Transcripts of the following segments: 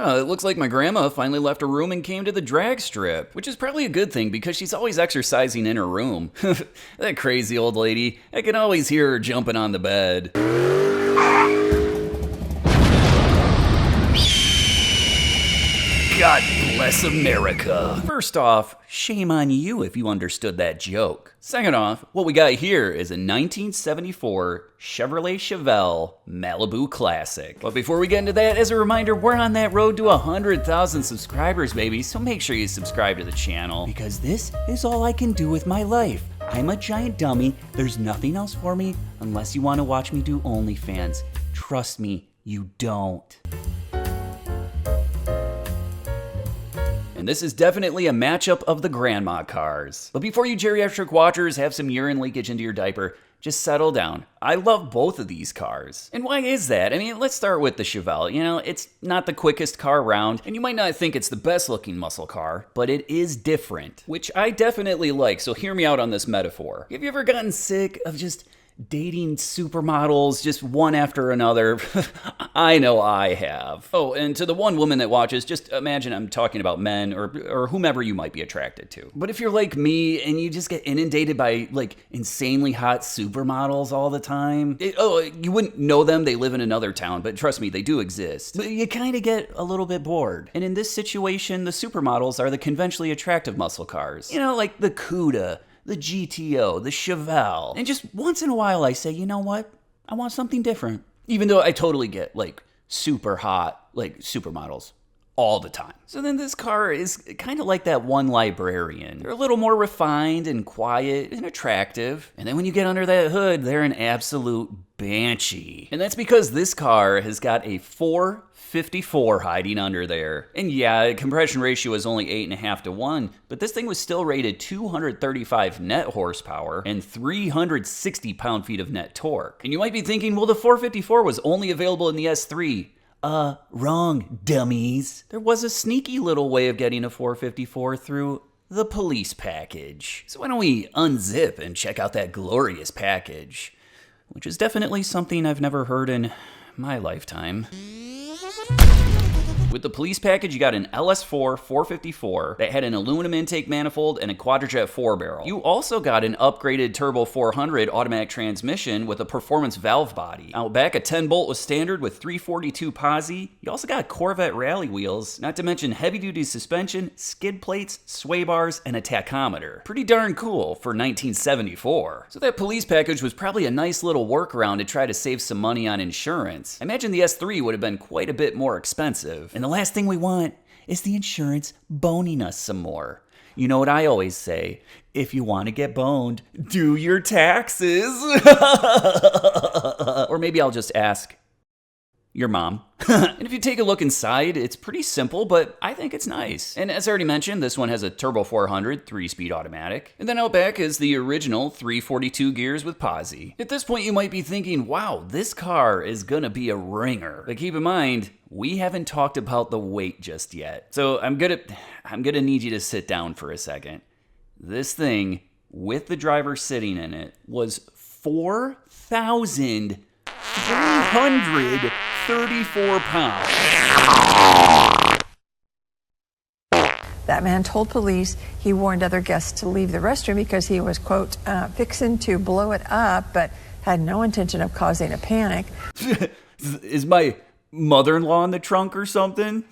Yeah, it looks like my grandma finally left her room and came to the drag strip, which is probably a good thing because she's always exercising in her room. That crazy old lady, I can always hear her jumping on the bed. God bless America. First off, shame on you if you understood that joke. Second off, what we got here is a 1974 Chevrolet Chevelle Malibu Classic. But before we get into that, as a reminder, we're on that road to 100,000 subscribers, baby, so make sure you subscribe to the channel, because this is all I can do with my life. I'm a giant dummy. There's nothing else for me unless you want to watch me do OnlyFans. Trust me, you don't. And this is definitely a matchup of the grandma cars. But before you geriatric watchers have some urine leakage into your diaper, just settle down. I love both of these cars. And why is that? I mean, let's start with the Chevelle. You know, it's not the quickest car around, and you might not think it's the best looking muscle car, but it is different, which I definitely like, so hear me out on this metaphor. Have you ever gotten sick of just dating supermodels just one after another? I know I have. Oh, and to the one woman that watches, just imagine I'm talking about men or whomever you might be attracted to. But if you're like me and you just get inundated by like insanely hot supermodels all the time, you wouldn't know them, they live in another town, but trust me, they do exist. But you kind of get a little bit bored. And in this situation, the supermodels are the conventionally attractive muscle cars. You know, like the Cuda, the GTO, the Chevelle. And just once in a while I say, you know what? I want something different. Even though I totally get like super hot, like supermodels all the time. So then this car is kind of like that one librarian. They're a little more refined and quiet and attractive. And then when you get under that hood, they're an absolute banshee. And that's because this car has got a 454 hiding under there. And yeah, compression ratio is only 8.5 to 1, but this thing was still rated 235 net horsepower and 360 pound-feet of net torque. And you might be thinking, well, the 454 was only available in the S3. Wrong, dummies. There was a sneaky little way of getting a 454 through the police package. So why don't we unzip and check out that glorious package, which is definitely something I've never heard in my lifetime. With the police package, you got an LS4 454 that had an aluminum intake manifold and a quadrajet 4-barrel. You also got an upgraded Turbo 400 automatic transmission with a performance valve body. Out back, a 10-bolt was standard with 342 posi. You also got Corvette rally wheels, not to mention heavy-duty suspension, skid plates, sway bars, and a tachometer. Pretty darn cool for 1974. So that police package was probably a nice little workaround to try to save some money on insurance. I imagine the S3 would have been quite a bit more expensive. And the last thing we want is the insurance boning us some more. You know what I always say? If you want to get boned, do your taxes. Or maybe I'll just ask your mom. And if you take a look inside, it's pretty simple, but I think it's nice. And as I already mentioned, this one has a Turbo 400 3-speed automatic. And then out back is the original 342 gears with posi. At this point, you might be thinking, wow, this car is gonna be a ringer. But keep in mind, we haven't talked about the weight just yet. So I'm gonna need you to sit down for a second. This thing, with the driver sitting in it, was 4,334 pounds. That man told police he warned other guests to leave the restroom because he was, quote, fixing to blow it up, but had no intention of causing a panic. Is my mother-in-law in the trunk or something?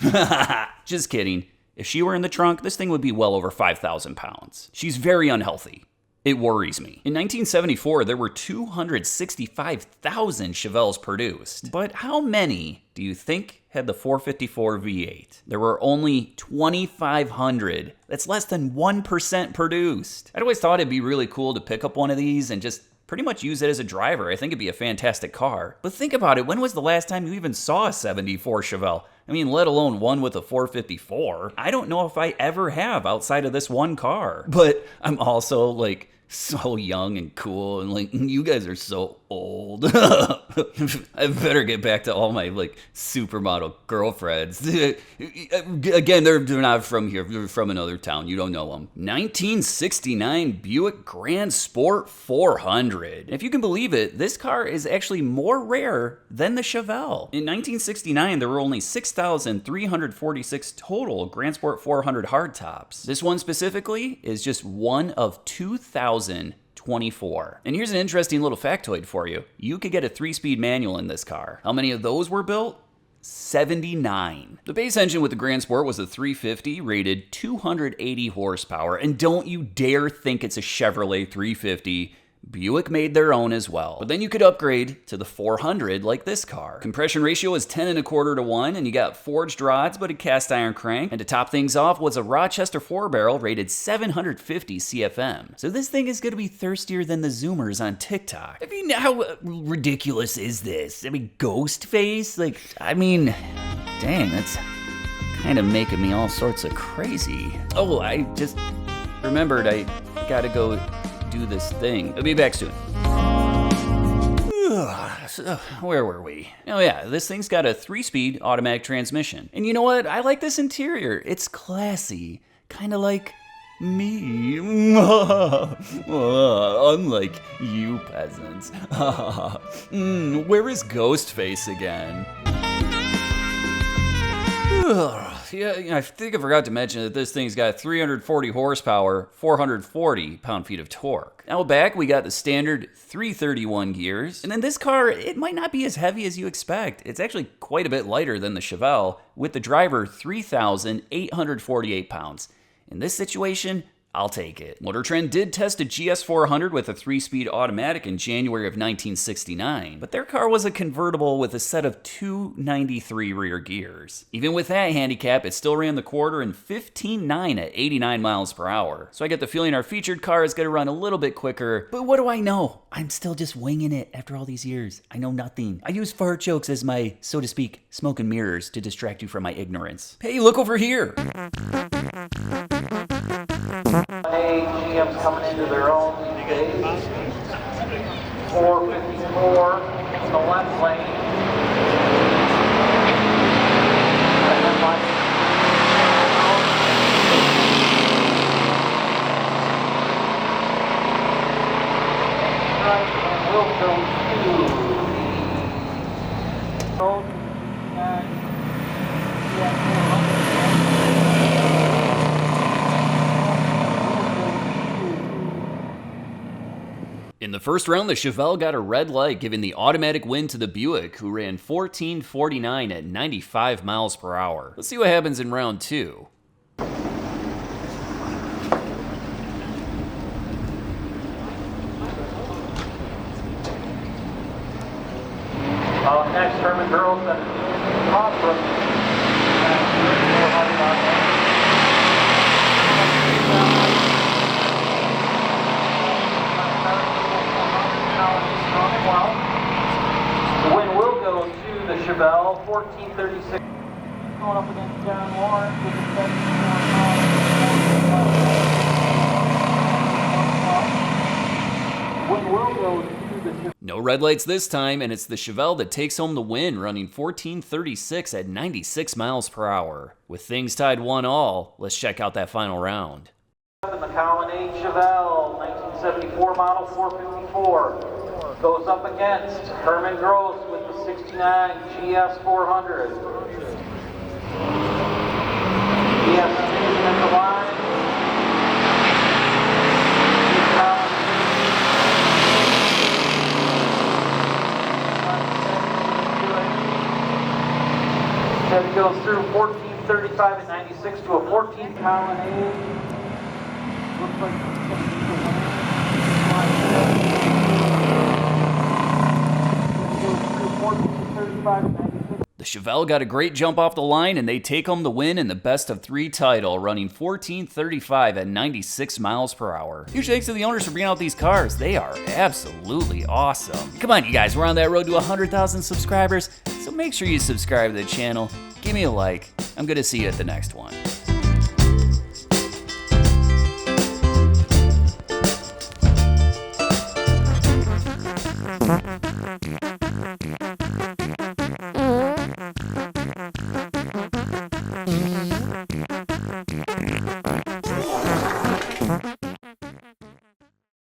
Just kidding. If she were in the trunk, this thing would be well over 5,000 pounds. She's very unhealthy. It worries me. In 1974, there were 265,000 Chevelles produced. But how many do you think had the 454 V8? There were only 2,500. That's less than 1% produced. I'd always thought it'd be really cool to pick up one of these and just pretty much use it as a driver. I think it'd be a fantastic car. But think about it, when was the last time you even saw a 74 Chevelle? I mean, let alone one with a 454. I don't know if I ever have outside of this one car. But I'm also like so young and cool, and like, you guys are so old. I better get back to all my like supermodel girlfriends. Again, they're not from here. They're from another town. You don't know them. 1969 Buick Grand Sport 400. If you can believe it, this car is actually more rare than the Chevelle. In 1969, there were only 6,346 total Grand Sport 400 hardtops. This one specifically is just one of 2,024. And here's an interesting little factoid for you. You could get a 3-speed manual in this car. How many of those were built? 79. The base engine with the Grand Sport was a 350 rated 280 horsepower. And don't you dare think it's a Chevrolet 350. Buick made their own as well. But then you could upgrade to the 400 like this car. Compression ratio is 10.25 to 1, and you got forged rods but a cast iron crank. And to top things off was a Rochester 4-barrel rated 750 CFM. So this thing is gonna be thirstier than the Zoomers on TikTok. I mean, how ridiculous is this? I mean, ghost face? Like, I mean, dang, that's kind of making me all sorts of crazy. Oh, I just remembered I gotta go do this thing. I'll be back soon. So, where were we? Oh yeah, this thing's got a 3-speed automatic transmission. And you know what? I like this interior. It's classy. Kind of like me. Unlike you peasants. Where is Ghostface again? Yeah, I think I forgot to mention that this thing's got 340 horsepower, 440 pound-feet of torque. Now back, we got the standard 331 gears. And then this car, it might not be as heavy as you expect. It's actually quite a bit lighter than the Chevelle, with the driver 3,848 pounds. In this situation, I'll take it. Motor Trend did test a GS400 with a 3-speed automatic in January of 1969, but their car was a convertible with a set of 293 rear gears. Even with that handicap, it still ran the quarter in 15.9 at 89 miles per hour. So I get the feeling our featured car is gonna run a little bit quicker, but what do I know? I'm still just winging it after all these years. I know nothing. I use fart jokes as my, so to speak, smoke and mirrors to distract you from my ignorance. Hey, look over here. Hey, GM's coming into their own these days. 454 in the left lane. And then like right, and we'll go to In the first round, the Chevelle got a red light, giving the automatic win to the Buick, who ran 14.49 at 95 miles per hour. Let's see what happens in round 2. next Herman girls and Cosbrook. The win will go to the Chevelle, 1436. Going up against John Warren with the 74 win will go to the Chevelle. No red lights this time, and it's the Chevelle that takes home the win, running 14.36 at 96 miles per hour. With things tied 1-1, let's check out that final round. The McCollum Chevelle, 1974 model, 454. Goes up against Herman Gross with the 69 GS400. GS at the line. Chevy goes through 14.35 and 96 to a 14 colonnade. Looks like it's going to be the winner. The Chevelle got a great jump off the line, and they take home the win in the best of 3 title, running 14.35 at 96 miles per hour. Huge thanks to the owners for bringing out these cars. They are absolutely awesome. Come on, you guys, we're on that road to 100,000 subscribers, so make sure you subscribe to the channel. Give me a like. I'm gonna see you at the next one.